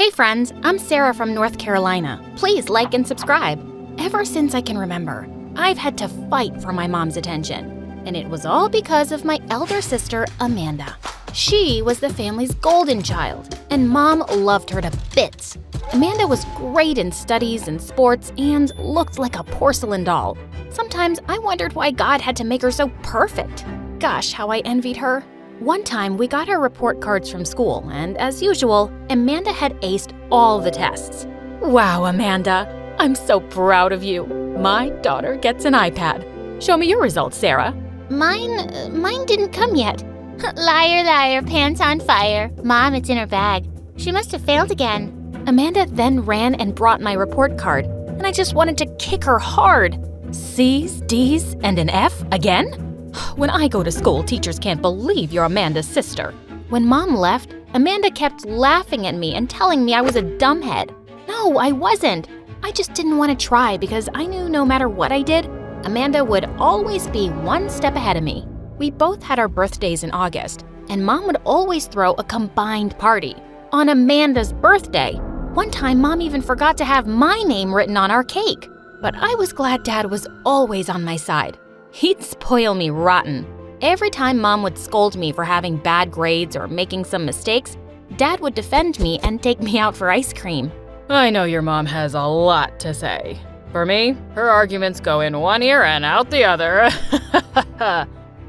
Hey friends, I'm Sarah from North Carolina. Please like and subscribe. Ever since I can remember, I've had to fight for my mom's attention. And it was all because of my elder sister, Amanda. She was the family's golden child, and Mom loved her to bits. Amanda was great in studies and sports and looked like a porcelain doll. Sometimes I wondered why God had to make her so perfect. Gosh, how I envied her. One time, we got our report cards from school, and as usual, Amanda had aced all the tests. Wow, Amanda, I'm so proud of you. My daughter gets an iPad. Show me your results, Sarah. Mine didn't come yet. Liar, liar, pants on fire. Mom, it's in her bag. She must have failed again. Amanda then ran and brought my report card, and I just wanted to kick her hard. C's, D's, and an F again? When I go to school, teachers can't believe you're Amanda's sister. When Mom left, Amanda kept laughing at me and telling me I was a dumbhead. No, I wasn't. I just didn't want to try because I knew no matter what I did, Amanda would always be one step ahead of me. We both had our birthdays in August, and Mom would always throw a combined party. On Amanda's birthday, one time Mom even forgot to have my name written on our cake. But I was glad Dad was always on my side. He'd spoil me rotten. Every time Mom would scold me for having bad grades or making some mistakes, Dad would defend me and take me out for ice cream. I know your mom has a lot to say. For me, her arguments go in one ear and out the other.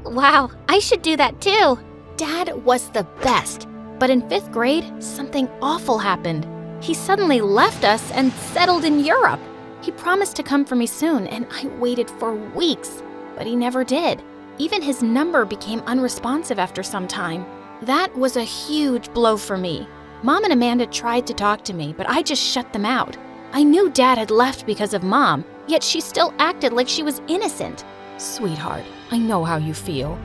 Wow, I should do that too. Dad was the best. But in 5th grade, something awful happened. He suddenly left us and settled in Europe. He promised to come for me soon, and I waited for weeks. But he never did. Even his number became unresponsive after some time. That was a huge blow for me. Mom and Amanda tried to talk to me, but I just shut them out. I knew Dad had left because of Mom, yet she still acted like she was innocent. Sweetheart, I know how you feel.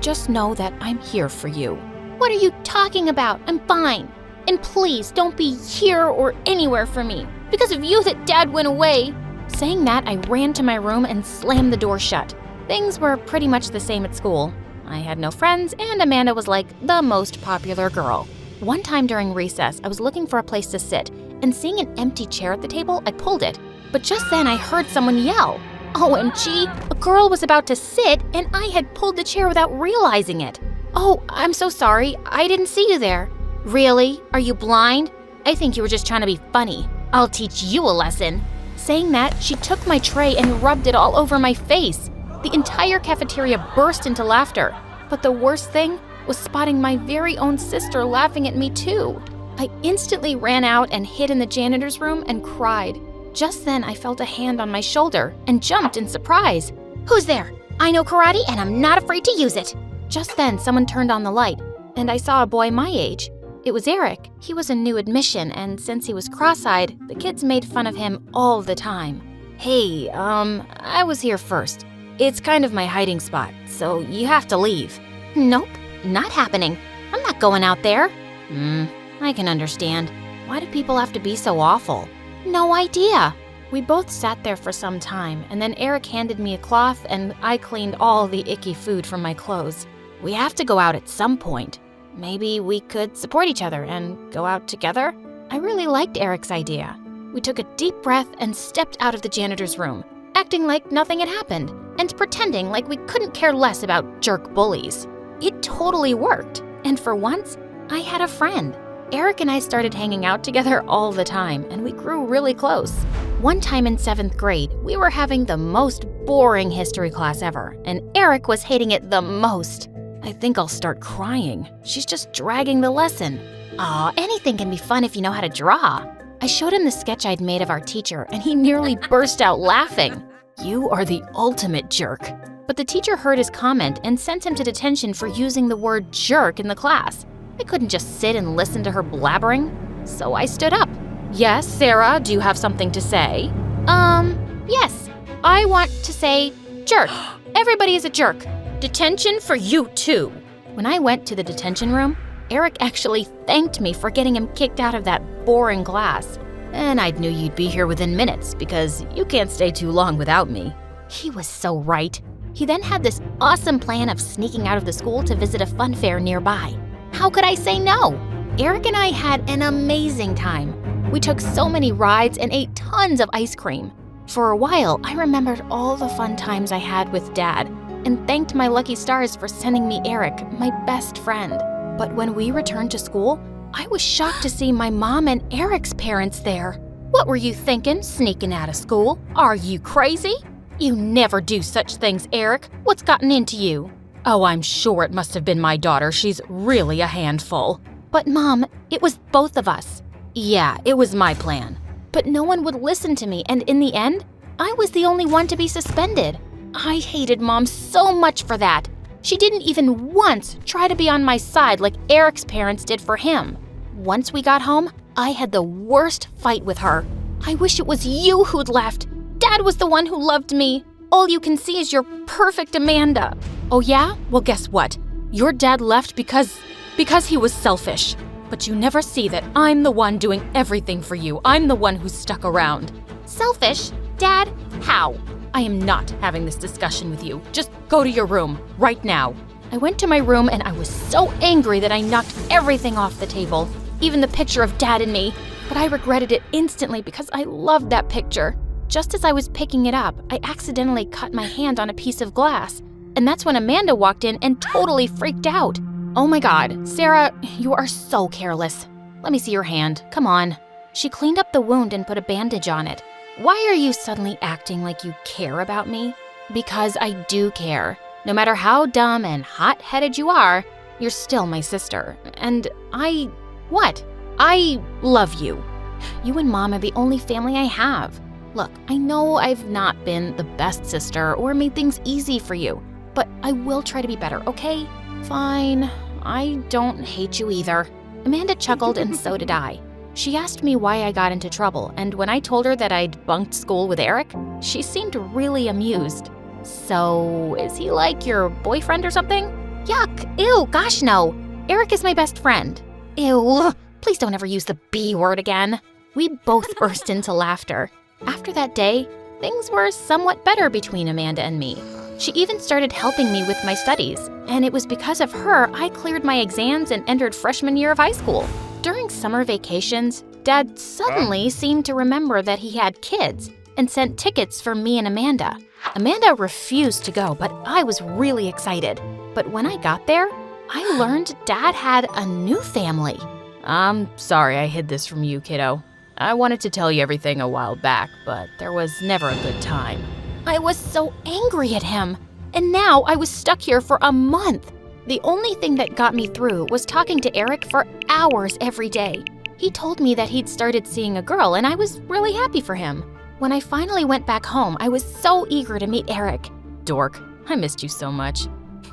Just know that I'm here for you. What are you talking about? I'm fine. And please don't be here or anywhere for me. Because of you that Dad went away. Saying that, I ran to my room and slammed the door shut. Things were pretty much the same at school. I had no friends, and Amanda was like the most popular girl. One time during recess, I was looking for a place to sit, and seeing an empty chair at the table, I pulled it. But just then, I heard someone yell. OMG, a girl was about to sit, and I had pulled the chair without realizing it. Oh, I'm so sorry. I didn't see you there. Really? Are you blind? I think you were just trying to be funny. I'll teach you a lesson. Saying that, she took my tray and rubbed it all over my face. The entire cafeteria burst into laughter. But the worst thing was spotting my very own sister laughing at me too. I instantly ran out and hid in the janitor's room and cried. Just then, I felt a hand on my shoulder and jumped in surprise. Who's there? I know karate and I'm not afraid to use it. Just then, someone turned on the light, and I saw a boy my age. It was Eric. He was a new admission, and since he was cross-eyed, the kids made fun of him all the time. Hey, I was here first. It's kind of my hiding spot, so you have to leave. Nope, not happening. I'm not going out there. I can understand. Why do people have to be so awful? No idea. We both sat there for some time, and then Eric handed me a cloth, and I cleaned all the icky food from my clothes. We have to go out at some point. Maybe we could support each other and go out together? I really liked Eric's idea. We took a deep breath and stepped out of the janitor's room, acting like nothing had happened, and pretending like we couldn't care less about jerk bullies. It totally worked, and for once, I had a friend. Eric and I started hanging out together all the time, and we grew really close. One time in 7th grade, we were having the most boring history class ever, and Eric was hating it the most. I think I'll start crying. She's just dragging the lesson. Aw, anything can be fun if you know how to draw. I showed him the sketch I'd made of our teacher, and he nearly burst out laughing. You are the ultimate jerk. But the teacher heard his comment and sent him to detention for using the word jerk in the class. I couldn't just sit and listen to her blabbering, so I stood up. Yes, Sarah, do you have something to say? Yes. I want to say jerk. Everybody is a jerk. Detention for you too. When I went to the detention room, Eric actually thanked me for getting him kicked out of that boring class. And I knew you'd be here within minutes because you can't stay too long without me. He was so right. He then had this awesome plan of sneaking out of the school to visit a fun fair nearby. How could I say no? Eric and I had an amazing time. We took so many rides and ate tons of ice cream. For a while, I remembered all the fun times I had with Dad and thanked my lucky stars for sending me Eric, my best friend. But when we returned to school, I was shocked to see my mom and Eric's parents there. What were you thinking, sneaking out of school? Are you crazy? You never do such things, Eric. What's gotten into you? Oh, I'm sure it must have been my daughter. She's really a handful. But Mom, it was both of us. Yeah, it was my plan. But no one would listen to me, and in the end, I was the only one to be suspended. I hated Mom so much for that. She didn't even once try to be on my side like Eric's parents did for him. Once we got home, I had the worst fight with her. I wish it was you who'd left. Dad was the one who loved me. All you can see is your perfect Amanda. Oh yeah? Well, guess what? Your dad left because he was selfish. But you never see that I'm the one doing everything for you. I'm the one who's stuck around. Selfish? Dad? How? I am not having this discussion with you. Just go to your room, right now. I went to my room and I was so angry that I knocked everything off the table, even the picture of Dad and me. But I regretted it instantly because I loved that picture. Just as I was picking it up, I accidentally cut my hand on a piece of glass. And that's when Amanda walked in and totally freaked out. Oh my God, Sarah, you are so careless. Let me see your hand, come on. She cleaned up the wound and put a bandage on it. Why are you suddenly acting like you care about me? Because I do care. No matter how dumb and hot-headed you are, you're still my sister. And what? I love you. You and Mom are the only family I have. Look, I know I've not been the best sister or made things easy for you, but I will try to be better, okay? Fine. I don't hate you either. Amanda chuckled and so did I. She asked me why I got into trouble, and when I told her that I'd bunked school with Eric, she seemed really amused. So, is he like your boyfriend or something? Yuck! Ew, gosh no! Eric is my best friend. Ew, please don't ever use the B word again. We both burst into laughter. After that day, things were somewhat better between Amanda and me. She even started helping me with my studies, and it was because of her I cleared my exams and entered freshman year of high school. During summer vacations, Dad suddenly seemed to remember that he had kids and sent tickets for me and Amanda. Amanda refused to go, but I was really excited. But when I got there, I learned Dad had a new family. I'm sorry I hid this from you, kiddo. I wanted to tell you everything a while back, but there was never a good time. I was so angry at him, and now I was stuck here for a month. The only thing that got me through was talking to Eric for hours every day. He told me that he'd started seeing a girl, and I was really happy for him. When I finally went back home, I was so eager to meet Eric. Dork, I missed you so much.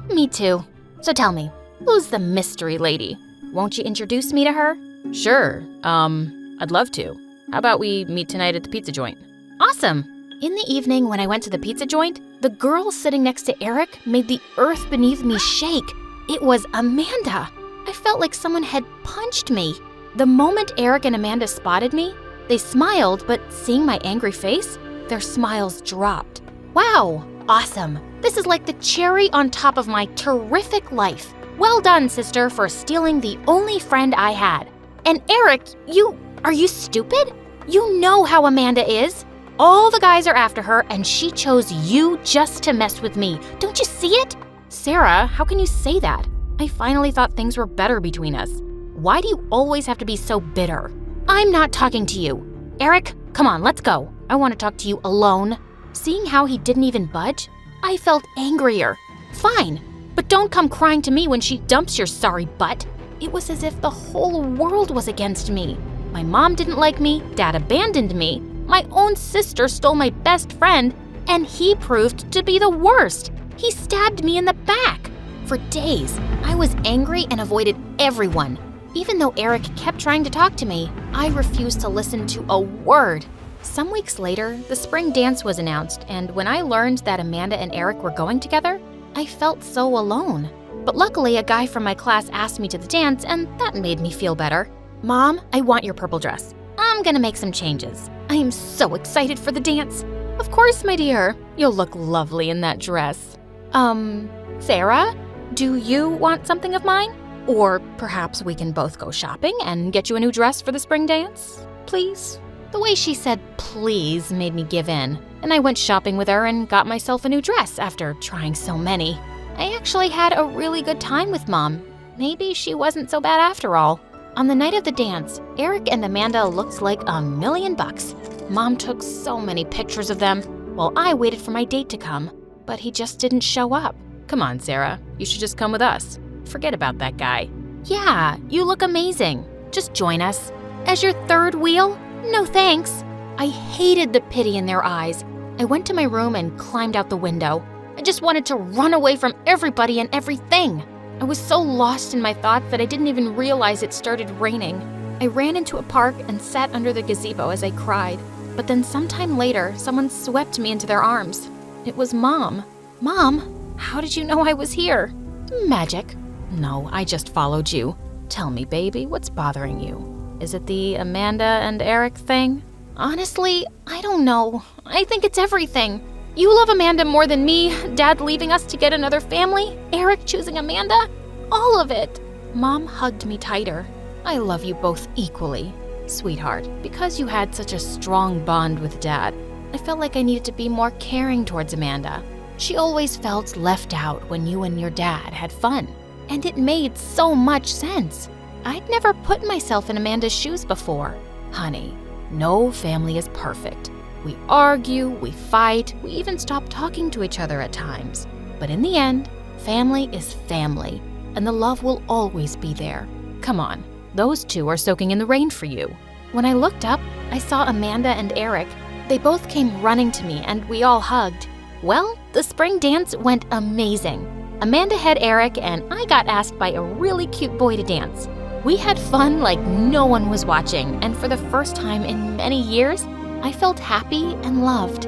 Me too. So tell me, who's the mystery lady? Won't you introduce me to her? Sure, I'd love to. How about we meet tonight at the pizza joint? Awesome! In the evening when I went to the pizza joint, the girl sitting next to Eric made the earth beneath me shake. It was Amanda. I felt like someone had punched me. The moment Eric and Amanda spotted me, they smiled, but seeing my angry face, their smiles dropped. Wow, awesome. This is like the cherry on top of my terrific life. Well done, sister, for stealing the only friend I had. And Eric, are you stupid? You know how Amanda is. All the guys are after her, and she chose you just to mess with me. Don't you see it? Sarah, how can you say that? I finally thought things were better between us. Why do you always have to be so bitter? I'm not talking to you. Eric, come on, let's go. I want to talk to you alone. Seeing how he didn't even budge, I felt angrier. Fine, but don't come crying to me when she dumps your sorry butt. It was as if the whole world was against me. My mom didn't like me, Dad abandoned me, my own sister stole my best friend, and he proved to be the worst. He stabbed me in the back. For days, I was angry and avoided everyone. Even though Eric kept trying to talk to me, I refused to listen to a word. Some weeks later, the spring dance was announced, and when I learned that Amanda and Eric were going together, I felt so alone. But luckily, a guy from my class asked me to the dance, and that made me feel better. Mom, I want your purple dress. I'm gonna make some changes. I am so excited for the dance. Of course, my dear. You'll look lovely in that dress. Sarah, do you want something of mine? Or perhaps we can both go shopping and get you a new dress for the spring dance, please? The way she said please made me give in, and I went shopping with her and got myself a new dress after trying so many. I actually had a really good time with Mom. Maybe she wasn't so bad after all. On the night of the dance, Eric and Amanda looked like $1,000,000. Mom took so many pictures of them while I waited for my date to come, but he just didn't show up. Come on, Sarah. You should just come with us. Forget about that guy. Yeah, you look amazing. Just join us. As your third wheel? No thanks. I hated the pity in their eyes. I went to my room and climbed out the window. I just wanted to run away from everybody and everything. I was so lost in my thoughts that I didn't even realize it started raining. I ran into a park and sat under the gazebo as I cried. But then sometime later, someone swept me into their arms. It was Mom. Mom, how did you know I was here? Magic. No, I just followed you. Tell me, baby, what's bothering you? Is it the Amanda and Eric thing? Honestly, I don't know. I think it's everything. You love Amanda more than me, Dad leaving us to get another family, Eric choosing Amanda, all of it. Mom hugged me tighter. I love you both equally, sweetheart. Because you had such a strong bond with Dad, I felt like I needed to be more caring towards Amanda. She always felt left out when you and your dad had fun. And it made so much sense. I'd never put myself in Amanda's shoes before. Honey, no family is perfect. We argue, we fight, we even stop talking to each other at times. But in the end, family is family, and the love will always be there. Come on, those two are soaking in the rain for you. When I looked up, I saw Amanda and Eric. They both came running to me and we all hugged. Well, the spring dance went amazing. Amanda had Eric and I got asked by a really cute boy to dance. We had fun like no one was watching, and for the first time in many years, I felt happy and loved.